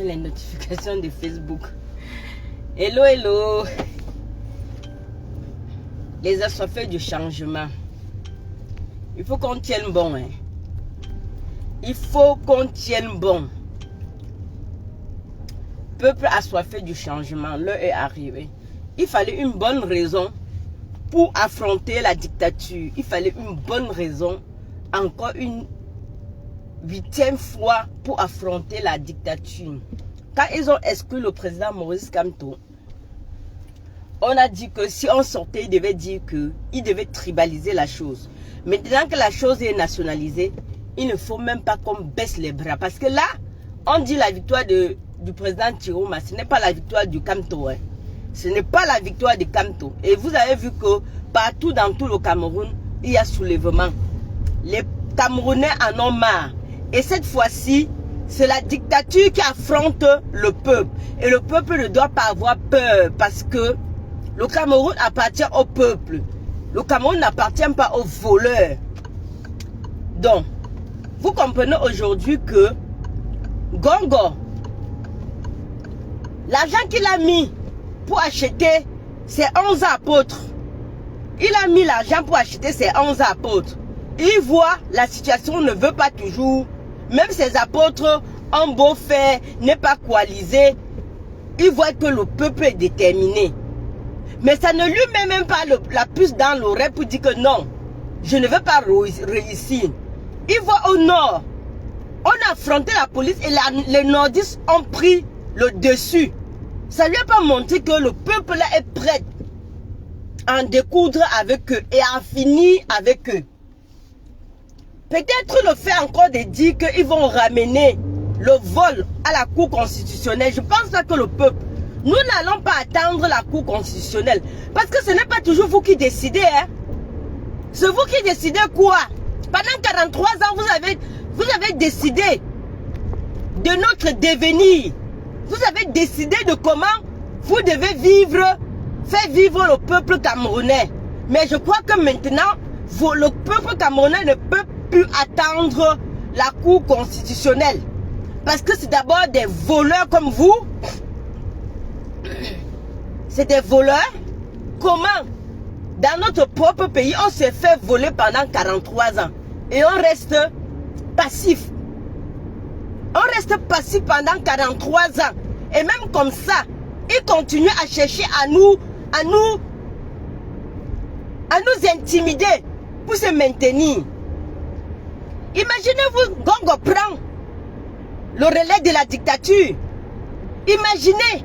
j'attends les notifications de Facebook. Hello, hello. Les assoiffés du changement. Il faut qu'on tienne bon. Hein. Il faut qu'on tienne bon. Peuple assoiffé du changement, l'heure est arrivée. Il fallait une bonne raison pour affronter la dictature. Il fallait une bonne raison, encore une 8e fois pour affronter la dictature. Quand ils ont exclu le président Maurice Kamto, on a dit que si on sortait, il devait dire qu'il devait tribaliser la chose. Maintenant que la chose est nationalisée, il ne faut même pas qu'on baisse les bras. Parce que là, on dit la victoire du président Chiroma, ce n'est pas la victoire du Kamto. Hein. Ce n'est pas la victoire du Kamto. Et vous avez vu que partout dans tout le Cameroun, il y a soulèvement. Les Camerounais en ont marre. Et cette fois-ci, c'est la dictature qui affronte le peuple. Et le peuple ne doit pas avoir peur parce que le Cameroun appartient au peuple. Le Cameroun n'appartient pas aux voleurs. Donc, vous comprenez aujourd'hui que Gongo, l'argent qu'il a mis pour acheter ses 11 apôtres, il a mis l'argent pour acheter ses 11 apôtres. Il voit la situation ne veut pas toujours. Même ses apôtres ont beau faire, n'est pas coalisé. Il voit que le peuple est déterminé. Mais ça ne lui met même pas la puce dans l'oreille pour dire que non, je ne veux pas réussir. Il voit au nord, on a affronté la police et les nordistes ont pris le dessus. Ça lui a pas montré que le peuple là est prêt à en découdre avec eux et à finir avec eux. Peut-être le fait encore de dire qu'ils vont ramener le vol à la Cour constitutionnelle. Je pense que le peuple, nous n'allons pas attendre la Cour constitutionnelle. Parce que ce n'est pas toujours vous qui décidez. Hein. C'est vous qui décidez quoi? Pendant 43 ans, vous avez décidé de notre devenir. Vous avez décidé de comment vous devez vivre, faire vivre le peuple camerounais. Mais je crois que maintenant, le peuple camerounais ne peut plus attendre la Cour constitutionnelle. Parce que c'est d'abord des voleurs comme vous. C'est des voleurs. Comment dans notre propre pays, on s'est fait voler pendant 43 ans. Et on reste passif. On reste passif pendant 43 ans. Et même comme ça, ils continuent à chercher à nous intimider pour se maintenir. Imaginez-vous, Gongo prend le relais de la dictature. Imaginez.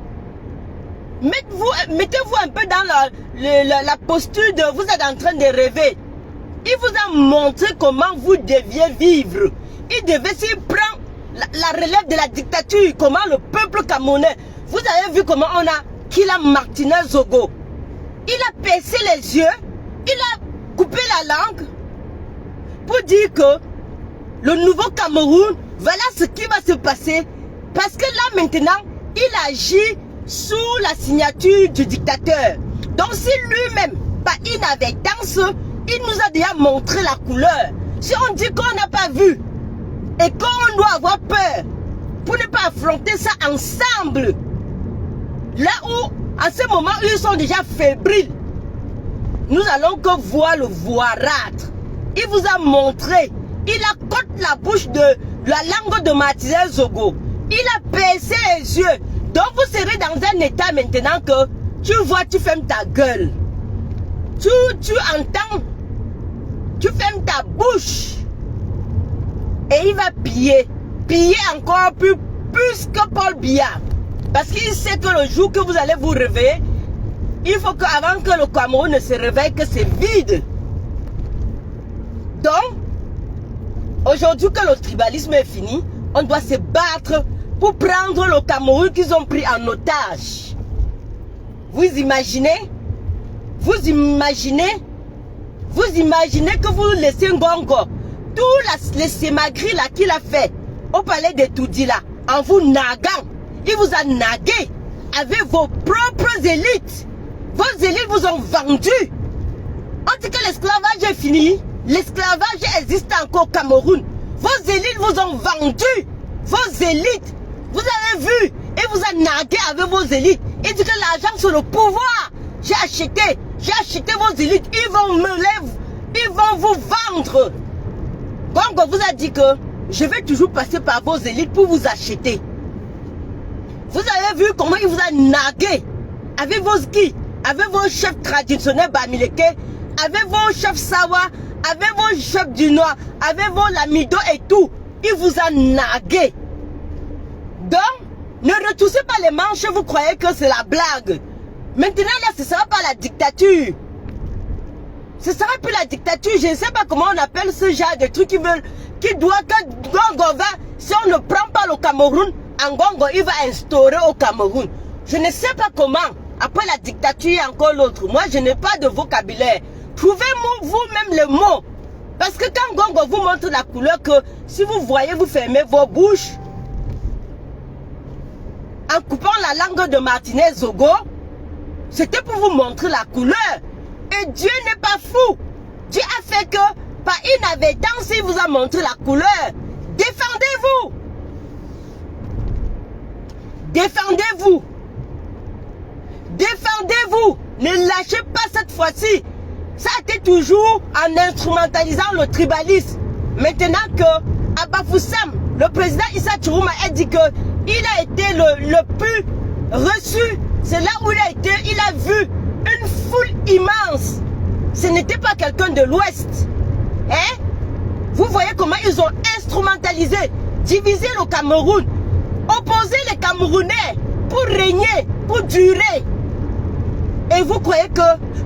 Mettez-vous un peu dans la posture de vous êtes en train de rêver. Il vous a montré comment vous deviez vivre. Il devait s'y prendre la relève de la dictature. Comment le peuple camerounais. Vous avez vu comment on a Kila Martinez Zogo. Il a percé les yeux. Il a coupé la langue. Pour dire que le nouveau Cameroun, voilà ce qui va se passer. Parce que là maintenant, il agit sous la signature du dictateur. Donc si lui-même, par inadvertance, il nous a déjà montré la couleur. Si on dit qu'on n'a pas vu et qu'on doit avoir peur pour ne pas affronter ça ensemble, là où, à ce moment, ils sont déjà fébriles, nous allons que voir le voirâtre. Il vous a montré, il a cote la bouche de la langue de Martinez Zogo. Il a percé les yeux. Donc vous serez dans un état maintenant que tu vois, tu fermes ta gueule. Tu entends, tu fermes ta bouche. Et il va piller encore plus que Paul Biya. Parce qu'il sait que le jour que vous allez vous réveiller, il faut qu'avant que le Cameroun ne se réveille, que c'est vide. Donc, aujourd'hui que le tribalisme est fini, on doit se battre pour prendre le Cameroun qu'ils ont pris en otage. Vous imaginez? Vous imaginez que vous laissez Ngongo, tous les sémagris là qu'il a fait au palais de Toudi là, en vous naguant. Il vous a nagué avec vos propres élites. Vos élites vous ont vendu. On dit que l'esclavage est fini. L'esclavage existe encore au Cameroun. Vos élites vous ont vendu. Vos élites Vous avez vu, il vous a nargué avec vos élites. Il dit que l'argent c'est le pouvoir. J'ai acheté vos élites. Ils vont vous vendre. Gongo vous a dit que je vais toujours passer par vos élites pour vous acheter. Vous avez vu comment il vous a nargué avec vos skis, avec vos chefs traditionnels Bamileke, avec vos chefs Sawa, avec vos chefs du Nord, avec vos Lamido et tout. Il vous a nargué. Donc, ne retoussez pas les manches, vous croyez que c'est la blague. Maintenant, là, ce ne sera pas la dictature. Ce sera plus la dictature. Je ne sais pas comment on appelle ce genre de trucs qui doit que Gongo va, si on ne prend pas le Cameroun, Ngongo, il va instaurer au Cameroun. Je ne sais pas comment. Après la dictature, il y a encore l'autre. Moi, je n'ai pas de vocabulaire. Trouvez vous-même les mots. Parce que quand Gongo vous montre la couleur, que si vous voyez, vous fermez vos bouches, en coupant la langue de Martinez Zogo, c'était pour vous montrer la couleur. Et Dieu n'est pas fou. Dieu a fait que, par inadvertance, il vous a montré la couleur. Défendez-vous. Défendez-vous. Défendez-vous. Ne lâchez pas cette fois-ci. Ça a été toujours en instrumentalisant le tribalisme. Maintenant que Abafoussam, le président Issa Chourouma a dit que il a été le plus reçu. C'est là où il a vu une foule immense. Ce n'était pas quelqu'un de l'Ouest. Hein? Vous voyez comment ils ont instrumentalisé, divisé le Cameroun, opposé les Camerounais pour régner, pour durer. Et vous croyez que,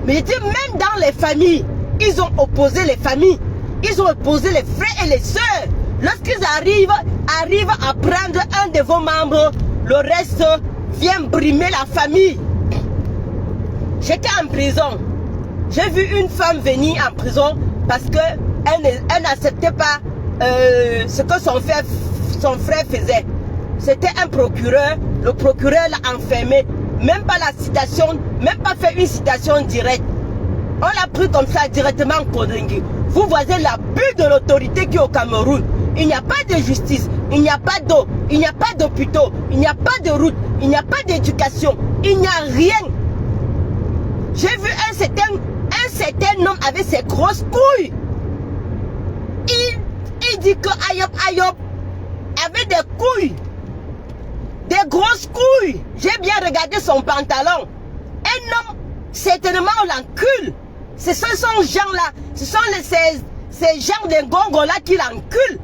mais même dans les familles, ils ont opposé les familles. Ils ont opposé les frères et les sœurs. Lorsqu'ils arrivent à prendre un de vos membres, le reste vient brimer la famille. J'étais en prison. J'ai vu une femme venir en prison parce qu'elle n'acceptait pas ce que son frère faisait. C'était un procureur. Le procureur l'a enfermé. Même pas la citation, même pas fait une citation directe. On l'a pris comme ça directement en Kodringi. Vous voyez l'abus de l'autorité qui est au Cameroun. Il n'y a pas de justice, il n'y a pas d'eau, il n'y a pas d'hôpitaux, il n'y a pas de route, il n'y a pas d'éducation, il n'y a rien. J'ai vu un certain homme avec ses grosses couilles. Il dit que Ayop avait des couilles. Des grosses couilles. J'ai bien regardé son pantalon. Un homme, certainement, on l'encule. Ce sont ces gens-là, ce sont ces gens de Ngongo-là qui l'enculent.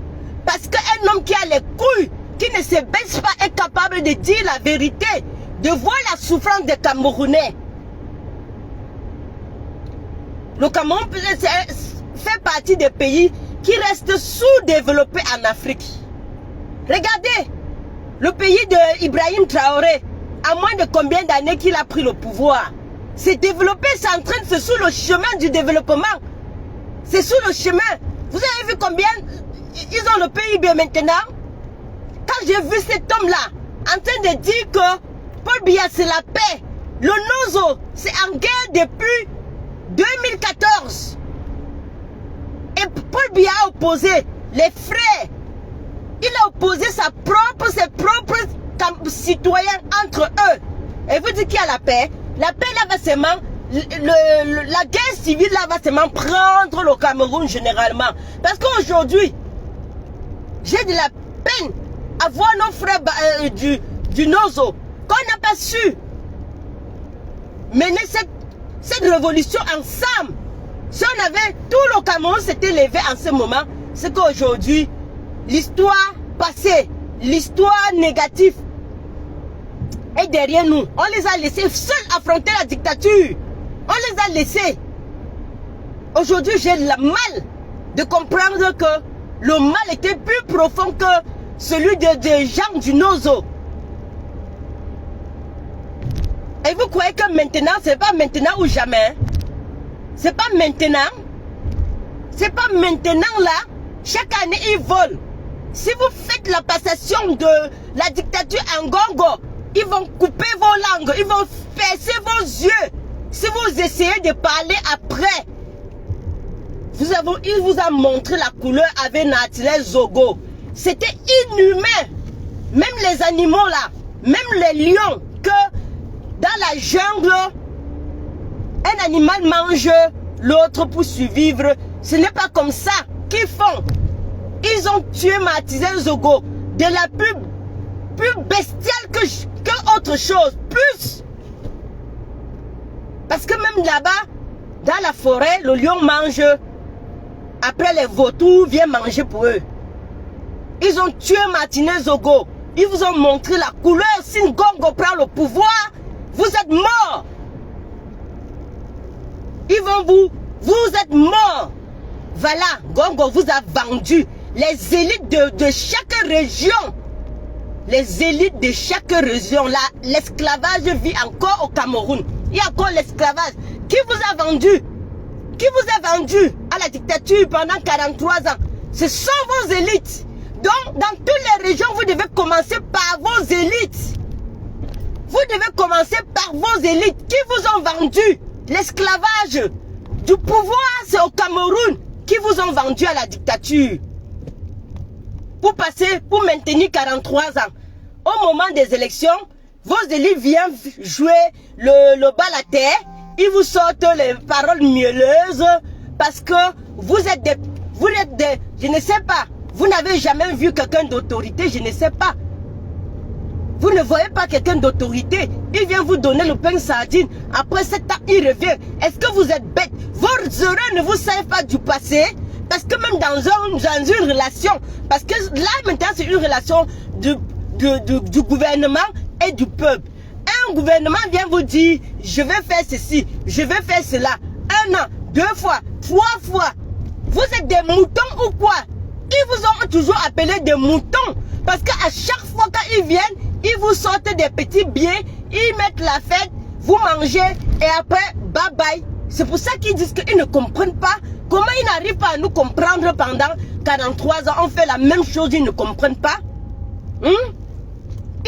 Parce qu'un homme qui a les couilles, qui ne se baisse pas, est capable de dire la vérité, de voir la souffrance des Camerounais. Le Cameroun fait partie des pays qui restent sous-développés en Afrique. Regardez, le pays de Ibrahim Traoré, à moins de combien d'années qu'il a pris le pouvoir, s'est développé, s'entraîne, c'est sous le chemin du développement. C'est sous le chemin. Vous avez vu combien ils ont le PIB maintenant? Quand j'ai vu cet homme-là en train de dire que Paul Biya c'est la paix, le Nozo c'est en guerre depuis 2014. Et Paul Biya a opposé les frères. Il a opposé ses propres citoyens entre eux. Et vous dites qu'il y a la paix. La paix là va seulement, la guerre civile là va seulement prendre le Cameroun généralement. Parce qu'aujourd'hui, j'ai de la peine à voir nos frères du Nozo, qu'on n'a pas su mener cette révolution ensemble. Si on avait, tout le Cameroun s'était levé en ce moment, c'est qu'aujourd'hui, l'histoire passée, l'histoire négative est derrière nous. On les a laissés seuls affronter la dictature. On les a laissés. Aujourd'hui, j'ai le mal de comprendre que le mal était plus profond que celui des gens du Nozo. Et vous croyez que maintenant, c'est pas maintenant ou jamais? C'est pas maintenant. C'est pas maintenant là. Chaque année, ils volent. Si vous faites la passation de la dictature en Ngongo, ils vont couper vos langues, ils vont percer vos yeux. Si vous essayez de parler après, il vous a montré la couleur avec Martinez Zogo. C'était inhumain. Même les animaux là, même les lions, que dans la jungle, un animal mange l'autre pour survivre. Ce n'est pas comme ça qu'ils font. Ils ont tué Martin Zogo de la plus bestiale que autre chose. Plus. Parce que même là-bas, dans la forêt, le lion mange. Après les vautours viennent manger pour eux. Ils ont tué Martin Zogo. Ils vous ont montré la couleur. Si Ngongo prend le pouvoir, vous êtes morts. Ils vont vous êtes morts. Voilà, Ngongo vous a vendu. Les élites de chaque région. Les élites de chaque région. L'esclavage vit encore au Cameroun. Il y a encore l'esclavage. Qui vous a vendu? Qui vous a vendu à la dictature pendant 43 ans? Ce sont vos élites. Donc, dans toutes les régions, vous devez commencer par vos élites. Vous devez commencer par vos élites qui vous ont vendu l'esclavage. Du pouvoir, c'est au Cameroun qui vous ont vendu à la dictature. Pour maintenir 43 ans. Au moment des élections, vos élites viennent jouer le bal à terre. Ils vous sortent les paroles mielleuses parce que vous êtes des, je ne sais pas, vous n'avez jamais vu quelqu'un d'autorité, je ne sais pas. Vous ne voyez pas quelqu'un d'autorité, il vient vous donner le pain sardine, après 7 ans il revient. Est-ce que vous êtes bête? Vos oreilles ne vous savent pas du passé? Parce que même dans une relation, parce que là maintenant c'est une relation du gouvernement et du peuple. Un gouvernement vient vous dire, je vais faire ceci, je vais faire cela. 1 an, 2 fois, 3 fois. Vous êtes des moutons ou quoi? Ils vous ont toujours appelé des moutons. Parce qu'à chaque fois qu'ils viennent, ils vous sortent des petits billets, ils mettent la fête, vous mangez et après, bye bye. C'est pour ça qu'ils disent qu'ils ne comprennent pas. Comment ils n'arrivent pas à nous comprendre pendant 43 ans? On fait la même chose, ils ne comprennent pas.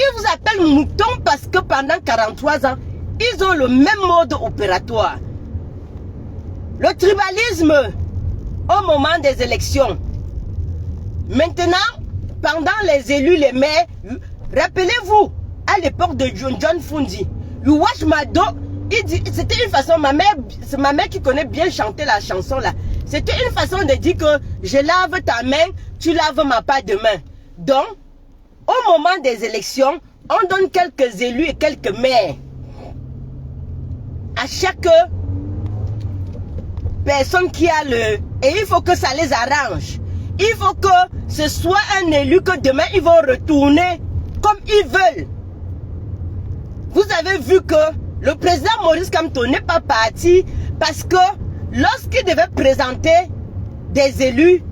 Ils vous appellent moutons parce que pendant 43 ans, ils ont le même mode opératoire. Le tribalisme au moment des élections. Maintenant, pendant les élus, les maires, rappelez-vous, à l'époque de John Fundi, le Wash Mado, c'était une façon, c'est ma mère qui connaît bien chanter la chanson là. C'était une façon de dire que je lave ta main, tu laves ma part de main. Donc, au moment des élections, on donne quelques élus et quelques maires. À chaque personne qui a le... Et il faut que ça les arrange. Il faut que ce soit un élu que demain ils vont retourner comme ils veulent. Vous avez vu que le président Maurice Kamto n'est pas parti parce que lorsqu'il devait présenter des élus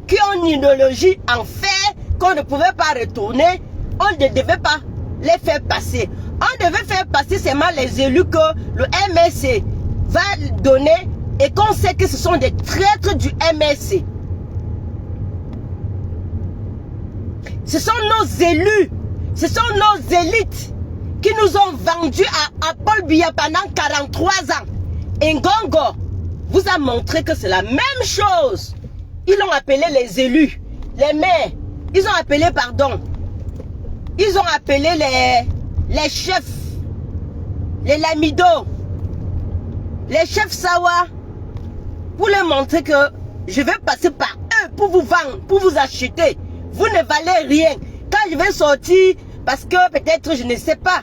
qui ont une idéologie en fait qu'on ne pouvait pas retourner, on ne devait pas les faire passer. On devait faire passer seulement les élus que le MSC va donner et qu'on sait que ce sont des traîtres du MSC. Ce sont nos élus, ce sont nos élites qui nous ont vendus à Paul Biya pendant 43 ans. Et Ngongo vous a montré que c'est la même chose. Ils ont appelé les élus, les maires, ils ont appelé, pardon, ils ont appelé les chefs, les lamidos, les chefs Sawa, pour leur montrer que je vais passer par eux pour vous vendre, pour vous acheter. Vous ne valez rien. Quand je vais sortir, parce que peut-être, je ne sais pas,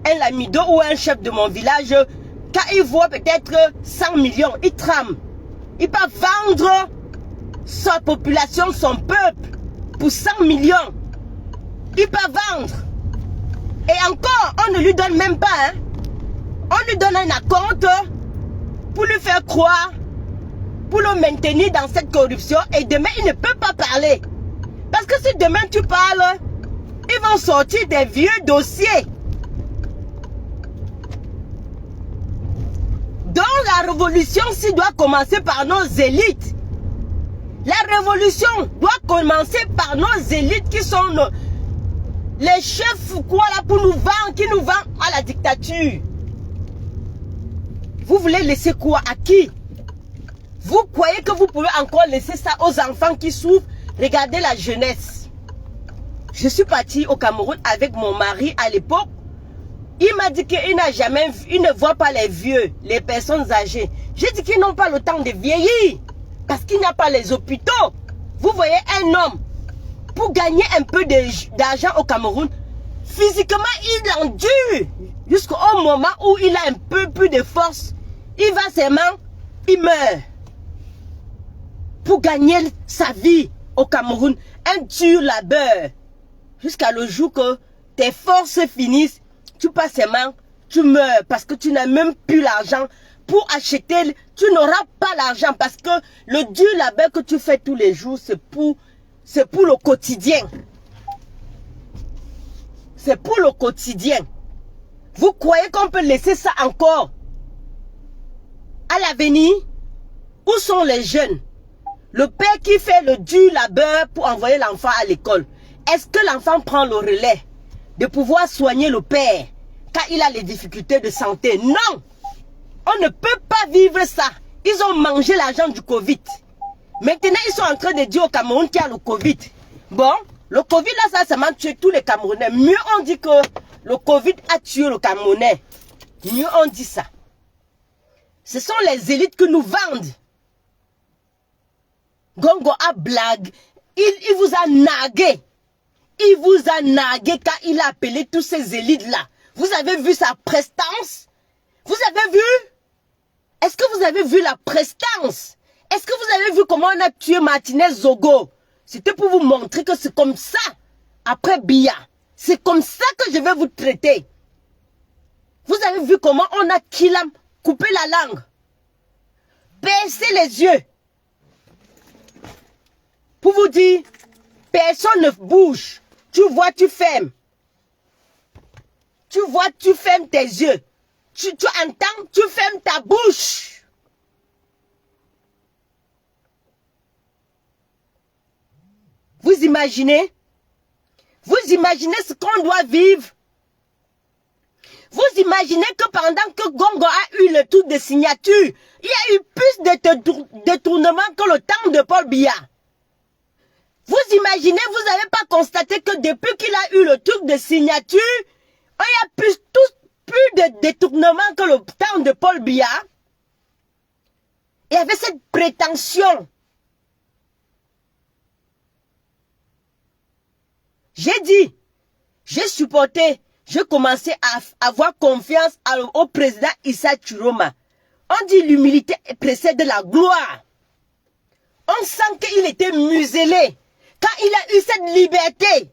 un lamido ou un chef de mon village, quand il voit peut-être 100 millions, il trame. Il peut vendre sa population, son peuple, pour 100 millions. Il peut vendre. Et encore, on ne lui donne même pas. Hein. On lui donne un acompte pour lui faire croire, pour le maintenir dans cette corruption. Et demain, il ne peut pas parler. Parce que si demain tu parles, ils vont sortir des vieux dossiers. Donc la révolution, si doit commencer par nos élites. La révolution doit commencer par nos élites qui sont les chefs quoi là pour nous vendre, qui nous vendent à la dictature. Vous voulez laisser quoi à qui? Vous croyez que vous pouvez encore laisser ça aux enfants qui souffrent? Regardez la jeunesse. Je suis partie au Cameroun avec mon mari à l'époque. Il m'a dit qu'il n'a jamais vu, il ne voit pas les vieux, les personnes âgées. J'ai dit qu'ils n'ont pas le temps de vieillir. Parce qu'il n'y a pas les hôpitaux. Vous voyez un homme, pour gagner un peu d'argent au Cameroun, physiquement il endure. Jusqu'au moment où il a un peu plus de force, il va seulement, il meurt. Pour gagner sa vie au Cameroun, un dur labeur. Jusqu'à le jour que tes forces finissent, tu passes seulement, tu meurs parce que tu n'as même plus l'argent pour acheter. Tu n'auras pas l'argent parce que le dur labeur que tu fais tous les jours, c'est pour le quotidien. C'est pour le quotidien. Vous croyez qu'on peut laisser ça encore à l'avenir? Où sont les jeunes? Le père qui fait le dur labeur pour envoyer l'enfant à l'école. Est-ce que l'enfant prend le relais de pouvoir soigner le père quand il a les difficultés de santé? Non! On ne peut pas vivre ça. Ils ont mangé l'argent du Covid. Maintenant, ils sont en train de dire au Cameroun qu'il y a le Covid. Bon, le Covid là, ça m'a tué tous les Camerounais. Mieux on dit que le Covid a tué le Camerounais. Mieux on dit ça. Ce sont les élites que nous vendent. Gongo a blague. Il vous a nagué. Il vous a nagué quand il a appelé tous ces élites-là. Vous avez vu sa prestance? Vous avez vu? Est-ce que vous avez vu la prestance? Est-ce que vous avez vu comment on a tué Martinez Zogo? C'était pour vous montrer que c'est comme ça. Après Biya, c'est comme ça que je vais vous traiter. Vous avez vu comment on a coupé la langue? Baissez les yeux. Pour vous dire, personne ne bouge. Tu vois, tu fermes. Tu vois, tu fermes tes yeux. Tu entends, tu fermes ta bouche. Vous imaginez? Vous imaginez ce qu'on doit vivre? Vous imaginez que pendant que Gongo a eu le tour de signature, il y a eu plus de détournements que le temps de Paul Biya. Vous imaginez, vous n'avez pas constaté que depuis qu'il a eu le truc de signature, il y a plus de détournements que le temps de Paul Biya. Il y avait cette prétention. J'ai dit, j'ai supporté, j'ai commencé à avoir confiance au président Issa Chiroma. On dit l'humilité précède la gloire. On sent qu'il était muselé. Quand il a eu cette liberté,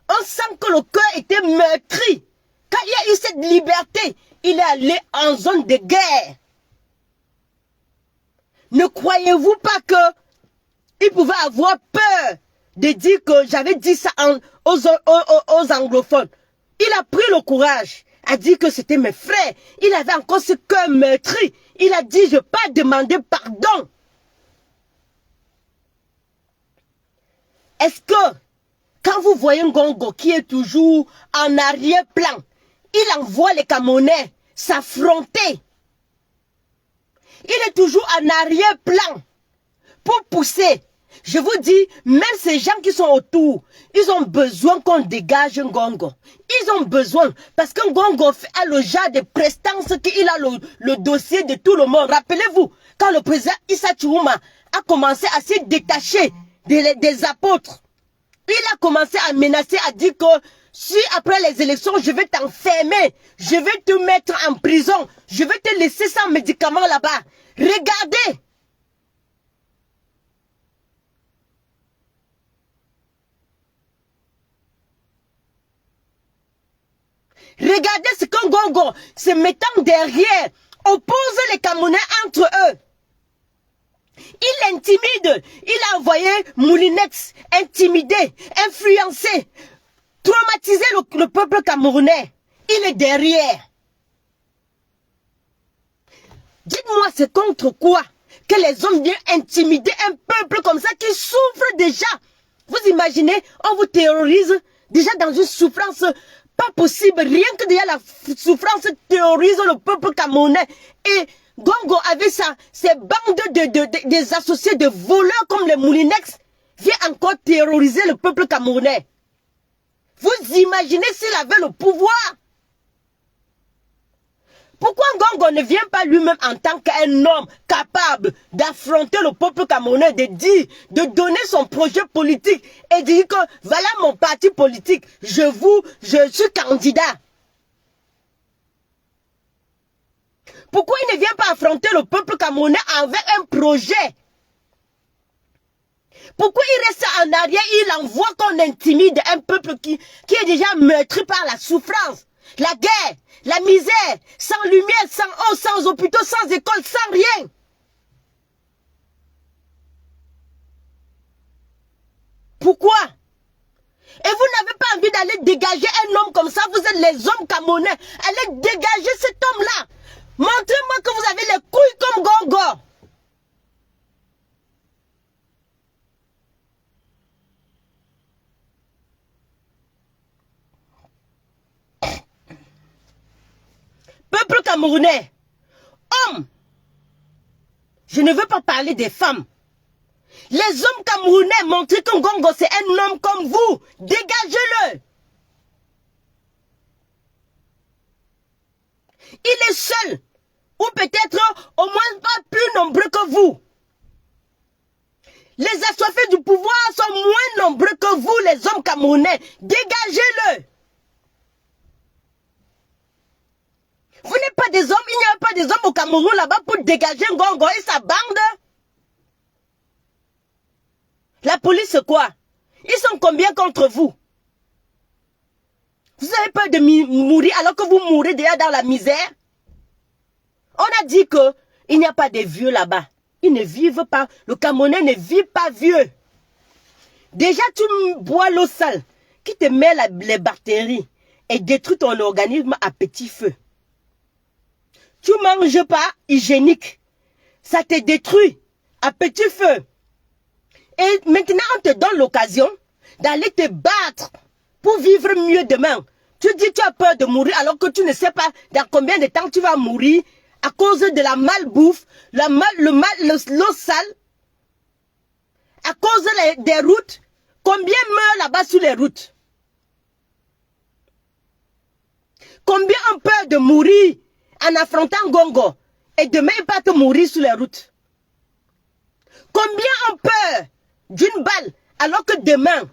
on sent que le cœur était meurtri. Quand il a eu cette liberté, il est allé en zone de guerre. Ne croyez-vous pas que il pouvait avoir peur de dire que j'avais dit ça aux anglophones? Il a pris le courage à dire que c'était mes frères. Il avait encore ce cœur meurtri. Il a dit, je ne vais pas demander pardon. Est-ce que, quand vous voyez Gongo qui est toujours en arrière-plan, il envoie les Camerounais s'affronter. Il est toujours en arrière-plan pour pousser. Je vous dis, même ces gens qui sont autour, ils ont besoin qu'on dégage Gongo. Ils ont besoin, parce que Gongo a le genre de prestance qu'il a le dossier de tout le monde. Rappelez-vous, quand le président Issa Chiroma a commencé à se détacher des apôtres, il a commencé à menacer, à dire que si après les élections, je vais t'enfermer, je vais te mettre en prison, je vais te laisser sans médicaments là-bas. Regardez. Regardez ce que Gongo, se mettant derrière, oppose les Camerounais entre eux. Il intimide. Il a envoyé Moulinex intimider, influencer, traumatiser le peuple camerounais. Il est derrière. Dites-moi, c'est contre quoi que les hommes viennent intimider un peuple comme ça qui souffre déjà? Vous imaginez, on vous terrorise déjà dans une souffrance pas possible. Rien que déjà la souffrance terrorise le peuple camerounais. Et Gongo avec ces bandes des associés de voleurs comme les Moulinex vient encore terroriser le peuple camerounais. Vous imaginez s'il avait le pouvoir? Pourquoi Ngongo ne vient pas lui-même en tant qu'un homme capable d'affronter le peuple camerounais, de dire, de donner son projet politique et de dire que voilà mon parti politique, je suis candidat. Pourquoi il ne vient pas affronter le peuple camerounais avec un projet? Pourquoi il reste en arrière, il envoie qu'on intimide un peuple qui est déjà meurtri par la souffrance, la guerre, la misère, sans lumière, sans eau, sans hôpitaux, sans école, sans rien. Pourquoi? Et vous n'avez pas envie d'aller dégager un homme comme ça, vous êtes les hommes camerounais. Allez dégager cet homme-là. Montrez-moi que vous avez les couilles comme Ngongo. Peuple camerounais, hommes, je ne veux pas parler des femmes. Les hommes camerounais, montrez que Ngongo c'est un homme comme vous. Dégagez-le. Il est seul, ou peut-être au moins pas plus nombreux que vous. Les assoiffés du pouvoir sont moins nombreux que vous, les hommes camerounais. Dégagez-le. Vous n'êtes pas des hommes, il n'y a pas des hommes au Cameroun là-bas pour dégager Ngongo et sa bande. La police, c'est quoi? Ils sont combien contre vous? Vous avez peur de mourir alors que vous mourrez déjà dans la misère? On a dit qu'il n'y a pas de vieux là-bas. Ils ne vivent pas. Le Camerounais ne vit pas vieux. Déjà, tu bois l'eau sale qui te met les bactéries et détruit ton organisme à petit feu. Tu ne manges pas hygiénique. Ça te détruit à petit feu. Et maintenant, on te donne l'occasion d'aller te battre pour vivre mieux demain. Tu dis que tu as peur de mourir alors que tu ne sais pas dans combien de temps tu vas mourir à cause de la malbouffe, l'eau sale, à cause des routes. Combien meurent là-bas sur les routes? Combien ont peur de mourir en affrontant Ngongo et demain ils partent mourir sur les routes? Combien ont peur d'une balle alors que demain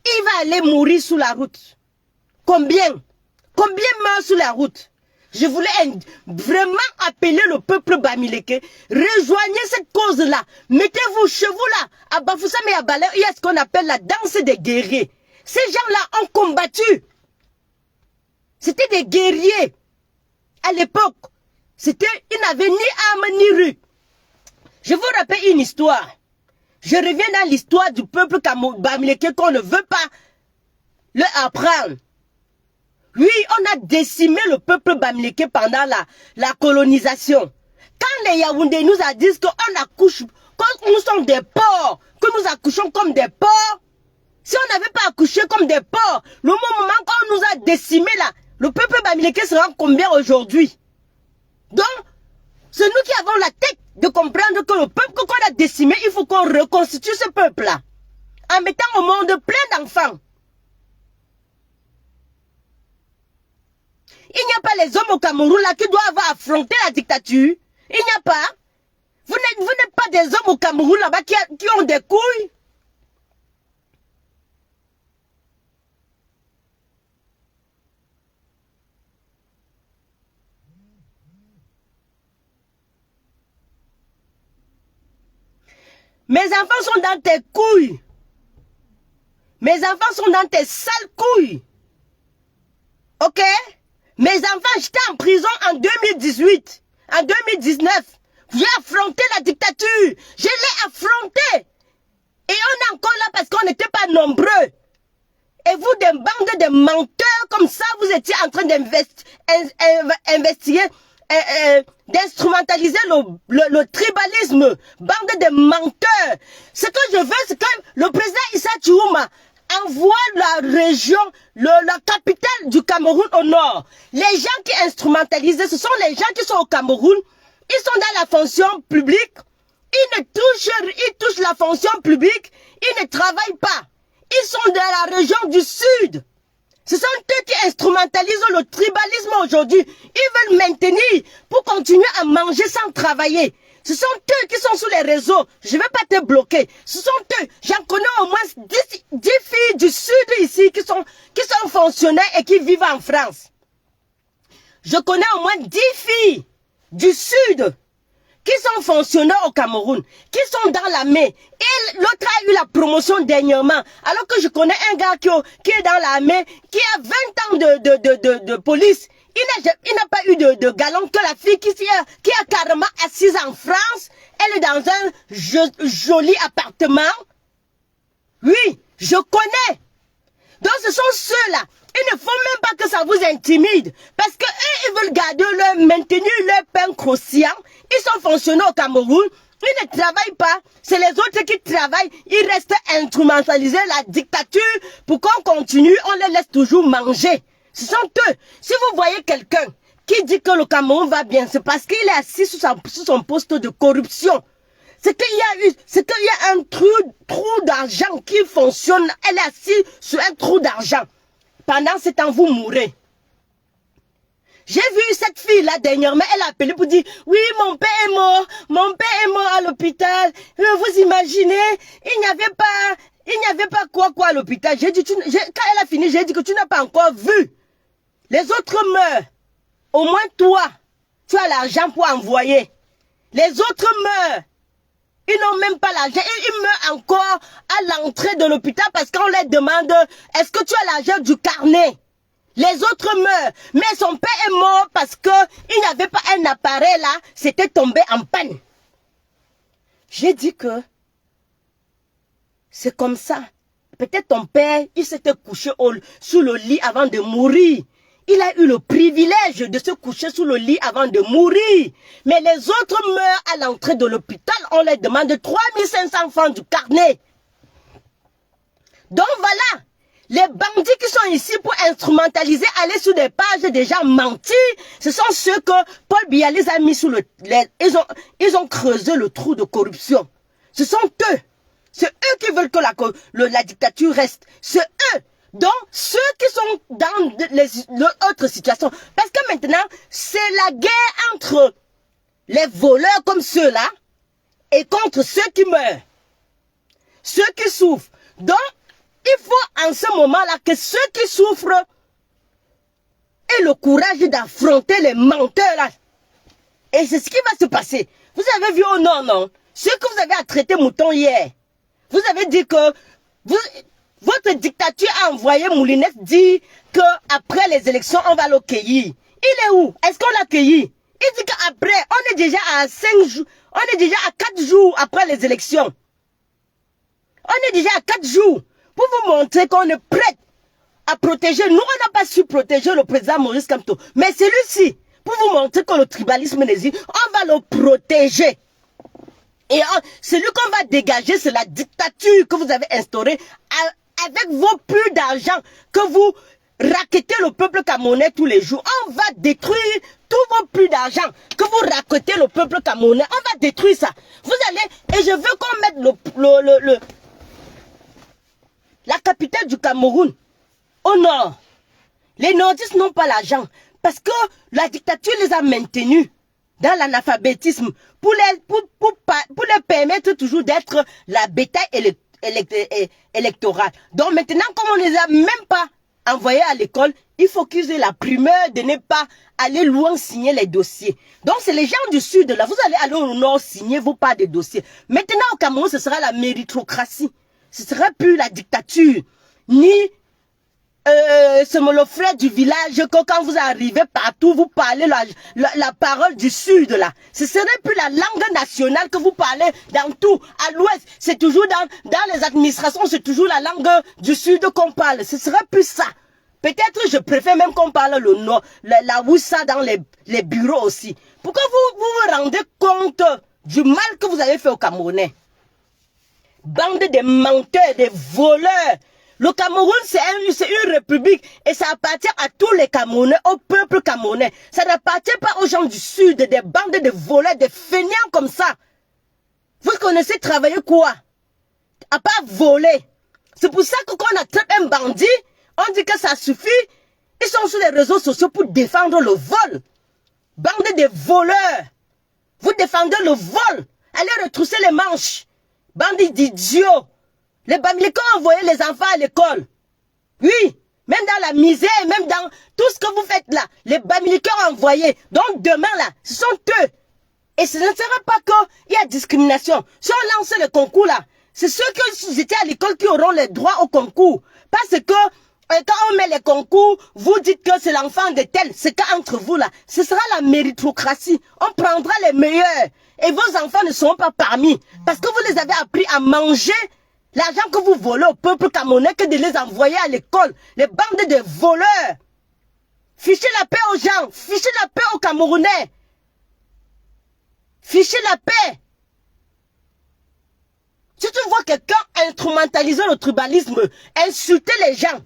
il va aller mourir sur la route? Combien? Combien meurent sur la route? Je voulais vraiment appeler le peuple Bamileke. Rejoignez cette cause-là. Mettez-vous chez vous là. À Bafoussam et à Balé, il y a ce qu'on appelle la danse des guerriers. Ces gens-là ont combattu. C'était des guerriers. À l'époque, ils n'avaient ni armes ni rue. Je vous rappelle une histoire. Je reviens dans l'histoire du peuple Bamileke qu'on ne veut pas leur apprendre. Oui, on a décimé le peuple Bamileke pendant la colonisation. Quand les Yaoundé nous a dit qu'on accouche, quand nous sommes des porcs, que nous accouchons comme des porcs, si on n'avait pas accouché comme des porcs, le moment qu'on nous a décimé là, le peuple Bamileke sera combien aujourd'hui? Donc, c'est nous qui avons la tête de comprendre que le peuple qu'on a décimé, il faut qu'on reconstitue ce peuple-là. En mettant au monde plein d'enfants. Il n'y a pas les hommes au Cameroun là qui doivent affronter la dictature. Il n'y a pas. Vous n'êtes pas des hommes au Cameroun là-bas qui ont des couilles. Mes enfants sont dans tes couilles. Mes enfants sont dans tes sales couilles. Ok? Mes enfants, j'étais en prison en 2018, en 2019. J'ai affronté la dictature. Je l'ai affronté. Et on est encore là parce qu'on n'était pas nombreux. Et vous, des bandes de menteurs comme ça, vous étiez en train d'instrumentaliser le tribalisme. Bande de menteurs. Ce que je veux, c'est que le président Issa Tchiouma envoie la région, la capitale du Cameroun au nord. Les gens qui instrumentalisent, ce sont les gens qui sont au Cameroun. Ils sont dans la fonction publique. Ils touchent la fonction publique. Ils ne travaillent pas. Ils sont de la région du Sud. Ce sont eux qui instrumentalisent le tribalisme aujourd'hui. Ils veulent maintenir pour continuer à manger sans travailler. Ce sont eux qui sont sur les réseaux. Je ne vais pas te bloquer. Ce sont eux. J'en connais au moins 10 filles du Sud ici qui sont fonctionnaires et qui vivent en France. Je connais au moins 10 filles du Sud qui sont fonctionnaires au Cameroun, qui sont dans l'armée. Et l'autre a eu la promotion dernièrement. Alors que je connais un gars qui est dans l'armée, qui a 20 ans de police. Il n'a pas eu de galon que la fille qui est carrément assise en France. Elle est dans un joli appartement. Oui, je connais. Donc ce sont ceux-là. Il ne faut même pas que ça vous intimide. Parce que eux, ils veulent garder maintenir leur pain croustillant. Ils sont fonctionnaires au Cameroun. Ils ne travaillent pas. C'est les autres qui travaillent. Ils restent instrumentalisés la dictature pour qu'on continue. On les laisse toujours manger. Ce sont eux. Si vous voyez quelqu'un qui dit que le Cameroun va bien, c'est parce qu'il est assis sur son poste de corruption. C'est qu'il y a un trou d'argent qui fonctionne. Elle est assise sur un trou d'argent. Pendant ce temps, vous mourrez. J'ai vu cette fille-là dernièrement, elle a appelé pour dire, oui, mon père est mort à l'hôpital. Vous imaginez, il n'y avait pas quoi à l'hôpital. J'ai dit, quand elle a fini, j'ai dit que tu n'as pas encore vu. Les autres meurent. Au moins toi, tu as l'argent pour envoyer. Les autres meurent. Ils n'ont même pas l'argent. Ils meurent encore à l'entrée de l'hôpital parce qu'on leur demande, est-ce que tu as l'argent du carnet? Les autres meurent. Mais son père est mort parce qu'il n'avait pas un appareil là. C'était tombé en panne. J'ai dit que c'est comme ça. Peut-être ton père, il s'était couché sous le lit avant de mourir. Il a eu le privilège de se coucher sous le lit avant de mourir. Mais les autres meurent à l'entrée de l'hôpital. On leur demande 3500 francs du carnet. Donc voilà. Les bandits qui sont ici pour instrumentaliser, aller sur des pages déjà menties, ce sont ceux que Paul Biya les a mis sous ils ont creusé le trou de corruption. Ce sont eux. C'est eux qui veulent que la dictature reste. C'est eux. Donc, ceux qui sont dans les autres situations. Parce que maintenant, c'est la guerre entre les voleurs comme ceux-là et contre ceux qui meurent. Ceux qui souffrent. Donc, il faut en ce moment-là que ceux qui souffrent aient le courage d'affronter les menteurs là. Et c'est ce qui va se passer. Vous avez vu au non, ce que vous avez à traiter mouton hier. Vous avez dit que votre dictature a envoyé Moulinès dire qu'après les élections, on va le cueillir. Il est où? Est-ce qu'on l'a cueilli? Il dit qu'après, on est déjà à 5 jours, on est déjà à 4 jours après les élections. On est déjà à 4 jours pour vous montrer qu'on est prêt à protéger. Nous, on n'a pas su protéger le président Maurice Kamto. Mais celui-ci, pour vous montrer que le tribalisme n'existe, on va le protéger. Et celui qu'on va dégager, c'est la dictature que vous avez instaurée avec vos plus d'argent que vous raquettez le peuple camerounais tous les jours. On va détruire tous vos plus d'argent que vous raquettez le peuple camerounais. On va détruire ça. Vous allez, et je veux qu'on mette la capitale du Cameroun au nord. Les nordistes n'ont pas l'argent parce que la dictature les a maintenus dans l'analphabétisme pour les permettre toujours d'être la bétail électorale. Donc maintenant, comme on ne les a même pas envoyés à l'école, il faut qu'ils aient la primeur de ne pas aller loin signer les dossiers. Donc c'est les gens du sud, là, vous allez aller au nord signer vos pas de dossiers. Maintenant au Cameroun, ce sera la méritocratie. Ce ne sera plus la dictature, ni c'est le frère du village que quand vous arrivez partout, vous parlez la parole du sud là. Ce serait plus la langue nationale que vous parlez dans tout. À l'ouest, c'est toujours dans les administrations, c'est toujours la langue du sud qu'on parle. Ce serait plus ça. Peut-être je préfère même qu'on parle le nord, la Woussa dans les bureaux aussi. Pourquoi vous rendez compte du mal que vous avez fait aux Camerounais? Bande de menteurs, de voleurs. Le Cameroun, c'est une république et ça appartient à tous les Camerounais, au peuple camerounais. Ça n'appartient pas aux gens du sud, des bandes de voleurs, des fainéants comme ça. Vous connaissez travailler quoi? À part voler. C'est pour ça que quand on attrape un bandit, on dit que ça suffit. Ils sont sur les réseaux sociaux pour défendre le vol. Bande de voleurs. Vous défendez le vol. Allez retrousser les manches. Bande d'idiots. Les Bamileke ont envoyé les enfants à l'école. Oui. Même dans la misère, même dans tout ce que vous faites là. Les Bamileke ont envoyé. Donc demain là, ce sont eux. Et ce ne sera pas qu'il y a discrimination. Si on lance le concours là, c'est ceux qui étaient à l'école qui auront les droits au concours. Parce que quand on met les concours, vous dites que c'est l'enfant de tel. C'est qu'entre vous là, ce sera la méritocratie. On prendra les meilleurs. Et vos enfants ne seront pas parmi. Parce que vous les avez appris à manger l'argent que vous volez au peuple camerounais que de les envoyer à l'école. Les bandes de voleurs. Fichez la paix aux gens. Fichez la paix aux Camerounais. Fichez la paix. Si tu vois quelqu'un instrumentaliser le tribalisme, insulter les gens,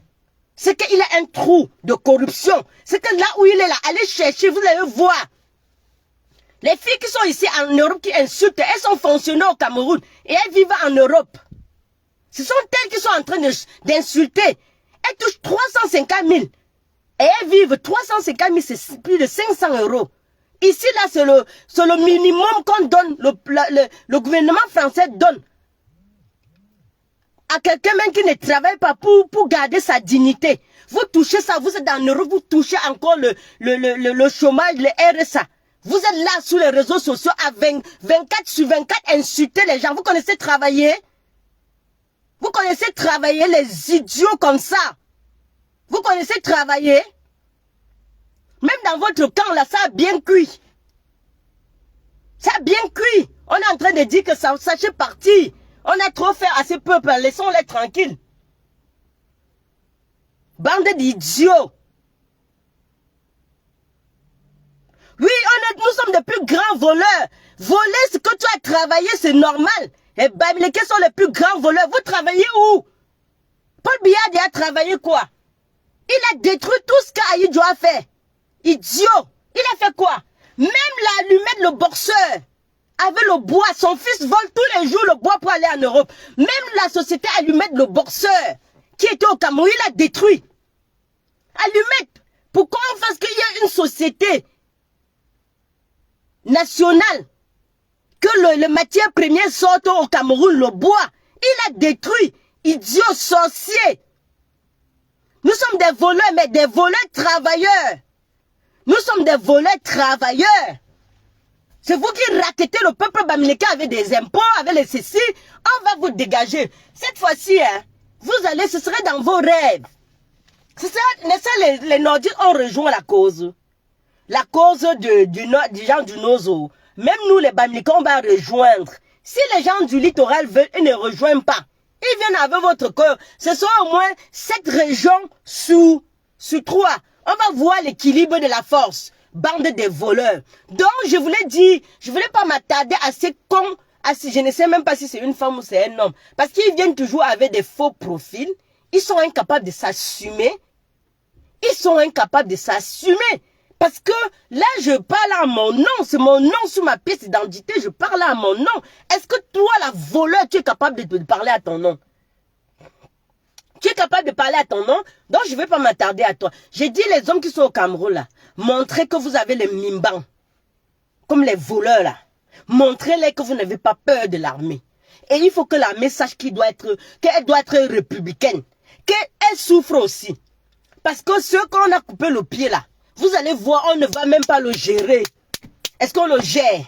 c'est qu'il a un trou de corruption. C'est que là où il est là, allez chercher, vous allez voir. Les filles qui sont ici en Europe qui insultent, elles sont fonctionnaires au Cameroun et elles vivent en Europe. Ce sont elles qui sont en train d'insulter. Elles touchent 350 000. Et elles vivent 350 000, c'est plus de 500 €. Ici, là, c'est le minimum qu'on donne, le gouvernement français donne à quelqu'un même qui ne travaille pas pour garder sa dignité. Vous touchez ça, vous êtes en Europe, vous touchez encore le chômage, le RSA. Vous êtes là sur les réseaux sociaux à 24/24 insulter les gens. Vous connaissez travailler? Vous connaissez travailler les idiots comme ça? Vous connaissez travailler? Même dans votre camp là, ça a bien cuit. Ça a bien cuit. On est en train de dire que ça sachez partir. On a trop fait à ces peuples, laissons-les tranquilles. Bande d'idiots. Oui, nous sommes de plus grands voleurs. Voler ce que tu as travaillé, c'est normal. Les Bamileke sont les plus grands voleurs. Vous travaillez où? Paul Biya a travaillé quoi? Il a détruit tout ce qu'Aïdjo a fait. Idiot. Il a fait quoi? Même l'allumette, le boxeur, avec le bois, son fils vole tous les jours le bois pour aller en Europe. Même la société Allumette, le boxeur, qui était au Cameroun, il a détruit. Allumette, pourquoi on fasse qu'il y a une société nationale, que le matière première sorte au Cameroun, le bois, il a détruit. Idiot, sorcier. Nous sommes des voleurs, mais des voleurs travailleurs. Nous sommes des voleurs travailleurs. C'est vous qui raquettez le peuple bamileke avec des impôts, avec les ceci. On va vous dégager. Cette fois-ci, hein, vous allez, ce serait dans vos rêves. Ce serait, les Nordiques ont rejoint la cause. La cause du gens du Nozo. Même nous, les Bamileke, on va rejoindre. Si les gens du littoral veulent, ils ne rejoignent pas. Ils viennent avec votre cœur. Ce sont au moins 7 régions sur 3. On va voir l'équilibre de la force. Bande de voleurs. Donc, je voulais dire, je voulais pas m'attarder à ces cons, je ne sais même pas si c'est une femme ou c'est un homme. Parce qu'ils viennent toujours avec des faux profils. Ils sont incapables de s'assumer. Ils sont incapables de s'assumer. Parce que là, je parle à mon nom. C'est mon nom sur ma pièce d'identité. Je parle à mon nom. Est-ce que toi, la voleur, tu es capable de parler à ton nom? Tu es capable de parler à ton nom? Donc, je ne vais pas m'attarder à toi. J'ai dit les hommes qui sont au Cameroun, là. Montrez que vous avez les mimbans. Comme les voleurs, là. Montrez-les que vous n'avez pas peur de l'armée. Et il faut que l'armée sache qu'elle doit être républicaine. Qu'elle souffre aussi. Parce que ceux qu'on a coupé le pied, là, vous allez voir, on ne va même pas le gérer. Est-ce qu'on le gère?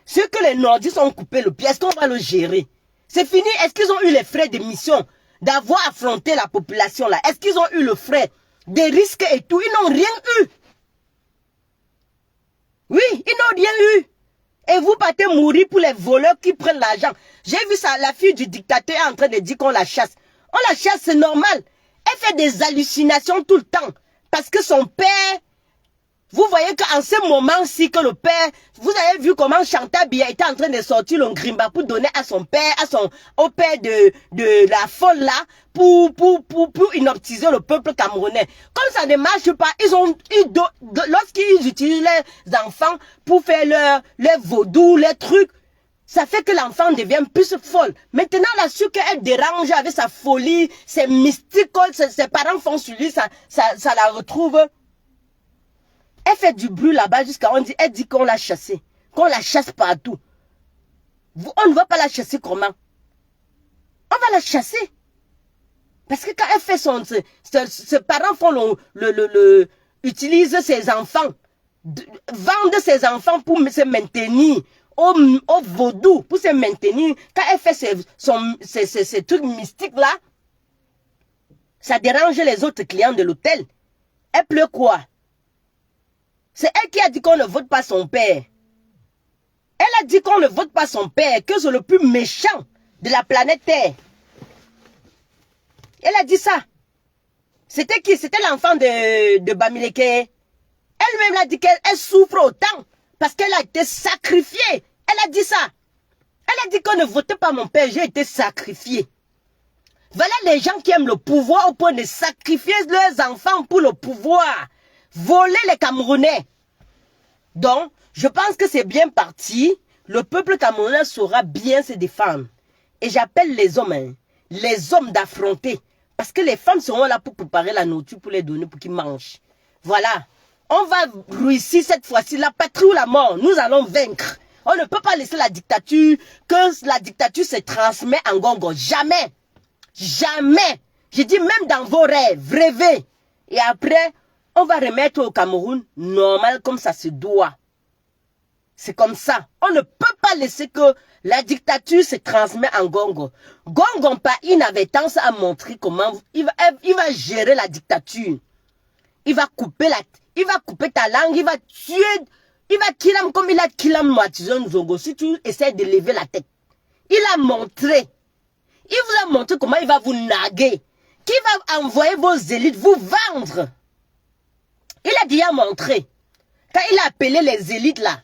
Ceux que les Nordiques ont coupé le pied, est-ce qu'on va le gérer? C'est fini. Est-ce qu'ils ont eu les frais de mission d'avoir affronté la population là? Est-ce qu'ils ont eu le frais des risques et tout? Ils n'ont rien eu. Oui, ils n'ont rien eu. Et vous partez mourir pour les voleurs qui prennent l'argent. J'ai vu ça, la fille du dictateur est en train de dire qu'on la chasse. On la chasse, c'est normal. Elle fait des hallucinations tout le temps. Parce que son père, vous voyez qu'en ce moment-ci que le père, vous avez vu comment Chantal Biya était en train de sortir le grimba pour donner à son père, au père de la folle là, pour inoptiser le peuple camerounais. Comme ça ne marche pas, lorsqu'ils utilisent les enfants pour faire leur vaudou, les trucs, Ça fait que l'enfant devient plus folle. Maintenant, elle a su qu'elle dérange avec sa folie, ses mystiques, ses parents font sur lui, ça la retrouve. Elle fait du bruit là-bas jusqu'à elle dit qu'on l'a chassée. Qu'on la chasse partout. On ne va pas la chasser comment? On va la chasser. Parce que quand elle fait ses parents font utilisent ses enfants. Vendent ses enfants pour se maintenir. Au vaudou, pour se maintenir. Quand elle fait ces trucs mystiques là, ça dérange les autres clients de l'hôtel. Elle pleut quoi? C'est elle qui a dit qu'on ne vote pas son père. Elle a dit qu'on ne vote pas son père, que c'est le plus méchant de la planète Terre. Elle a dit ça. C'était qui? C'était l'enfant de Bamileke. Elle-même a dit qu'elle souffre autant parce qu'elle a été sacrifiée. Elle a dit ça. Elle a dit qu'on ne votait pas mon père, j'ai été sacrifiée. Voilà les gens qui aiment le pouvoir au point de sacrifier leurs enfants pour le pouvoir. Voler les Camerounais. Donc, je pense que c'est bien parti. Le peuple camerounais saura bien se défendre. Et j'appelle les hommes, d'affronter. Parce que les femmes seront là pour préparer la nourriture, pour les donner, pour qu'ils mangent. Voilà. On va réussir cette fois-ci, la patrie ou la mort. Nous allons vaincre. On ne peut pas laisser la dictature, que la dictature se transmet en gongo. Jamais. Jamais. Je dis même dans vos rêves, rêvez. Et après, on va remettre au Cameroun normal comme ça se doit. C'est comme ça. On ne peut pas laisser que la dictature se transmet en gongo. Gongo, par inadvertance, a montré comment il va gérer la dictature. Il va couper ta langue, il va tuer, il va killam comme il a killam Matizon Zongo. Si tu essaies de lever la tête. Il a montré. Il vous a montré comment il va vous naguer. Qui va envoyer vos élites vous vendre. Il a déjà montré. Quand il a appelé les élites là,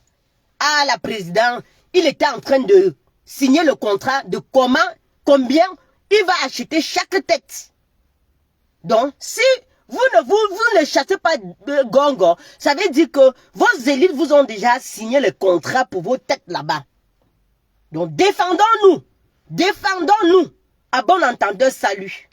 à la présidente, il était en train de signer le contrat de combien il va acheter chaque tête. Donc, si vous ne chassez pas de Gongo, ça veut dire que vos élites vous ont déjà signé le contrat pour vos têtes là-bas. Donc, défendons-nous. Défendons-nous. À bon entendeur, salut.